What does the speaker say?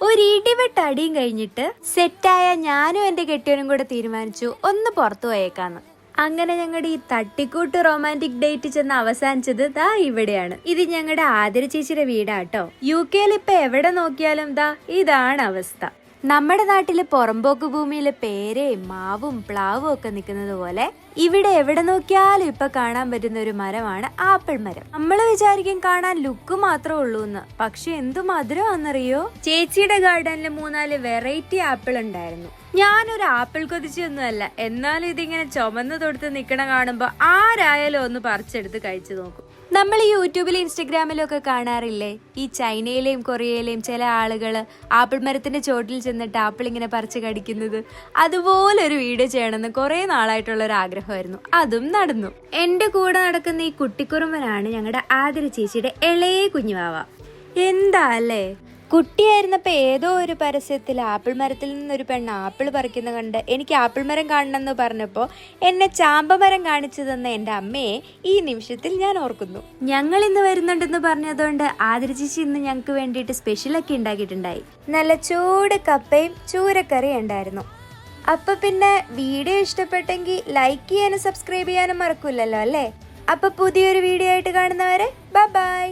ഒരു ഇടിവെട്ട് അടിയും കഴിഞ്ഞിട്ട് സെറ്റായ ഞാനും എന്റെ കെട്ടിയവനും കൂടെ തീരുമാനിച്ചു ഒന്ന് പുറത്തു പോയേക്കാന്ന്. അങ്ങനെ ഞങ്ങളുടെ ഈ തട്ടിക്കൂട്ട് റൊമാൻറ്റിക് ഡേറ്റ് ചെന്ന് അവസാനിച്ചത് ദാ ഇവിടെയാണ്. ഇത് ഞങ്ങളുടെ ആതിര ചേച്ചിയുടെ വീടാട്ടോ. UK ഇപ്പൊ എവിടെ നോക്കിയാലും ദാ ഇതാണ് അവസ്ഥ. നമ്മുടെ നാട്ടില് പുറമ്പോക്ക് ഭൂമിയില് പേരയും മാവും പ്ലാവും ഒക്കെ നിൽക്കുന്നത് പോലെ ഇവിടെ എവിടെ നോക്കിയാലും ഇപ്പൊ കാണാൻ പറ്റുന്ന ഒരു മരമാണ് ആപ്പിൾ മരം. നമ്മള് വിചാരിക്കും കാണാൻ ലുക്ക് മാത്രമേ ഉള്ളൂ എന്ന്, പക്ഷെ എന്തു മധുരമാണെന്നറിയോ? ചേച്ചിയുടെ ഗാർഡനിൽ 3-4 വെറൈറ്റി ആപ്പിൾ ഉണ്ടായിരുന്നു. ഞാനൊരു ആപ്പിൾ കൊതിച്ചൊന്നുമല്ല, എന്നാലും ഇതിങ്ങനെ ചുമന്ന് തൊടുത്ത് നിൽക്കണ കാണുമ്പോ ആരായാലും ഒന്ന് പറിച്ചെടുത്ത് കഴിച്ചു നോക്കും. നമ്മൾ യൂട്യൂബിലും ഇൻസ്റ്റഗ്രാമിലും ഒക്കെ കാണാറില്ലേ ഈ ചൈനയിലെയും കൊറിയയിലെയും ചില ആളുകള് ആപ്പിൾ മരത്തിന്റെ ചോട്ടിൽ ചെന്നിട്ട് ആപ്പിൾ ഇങ്ങനെ പറിച്ച് കടിക്കുന്നത്. അതുപോലെ ഒരു വീഡിയോ ചെയ്യണമെന്ന് കുറെ നാളായിട്ടുള്ള ഒരു ആഗ്രഹമായിരുന്നു. അതും നടന്നു. എന്റെ കൂടെ നടക്കുന്ന ഈ കുട്ടിക്കുറുമ്പനാണ് ഞങ്ങളുടെ ആതിര ചേച്ചിയുടെ ഇളയ കുഞ്ഞുവാവ. എന്താ അല്ലേ? കുട്ടിയായിരുന്നപ്പോ ഏതോ ഒരു പരസ്യത്തിൽ ആപ്പിൾ മരത്തിൽ നിന്നൊരു പെണ്ണ് ആപ്പിൾ പറിക്കുന്ന കണ്ട് എനിക്ക് ആപ്പിൾ മരം കാണണമെന്ന് പറഞ്ഞപ്പോൾ എന്നെ ചാമ്പമരം കാണിച്ചു തന്ന എൻ്റെ അമ്മയെ ഈ നിമിഷത്തിൽ ഞാൻ ഓർക്കുന്നു. ഞങ്ങൾ ഇന്ന് വരുന്നുണ്ടെന്ന് പറഞ്ഞതുകൊണ്ട് ആതിര ചേച്ചി ഇന്ന് ഞങ്ങൾക്ക് വേണ്ടിയിട്ട് സ്പെഷ്യലൊക്കെ ഉണ്ടാക്കിയിട്ടുണ്ടായി. നല്ല ചൂട് കപ്പയും ചൂരക്കറിയും ഉണ്ടായിരുന്നു. അപ്പൊ പിന്നെ വീഡിയോ ഇഷ്ടപ്പെട്ടെങ്കിൽ ലൈക്ക് ചെയ്യാനും സബ്സ്ക്രൈബ് ചെയ്യാനും മറക്കൂലല്ലോ അല്ലേ? അപ്പൊ പുതിയൊരു വീഡിയോ ആയിട്ട് കാണുന്നവരെ ബൈ.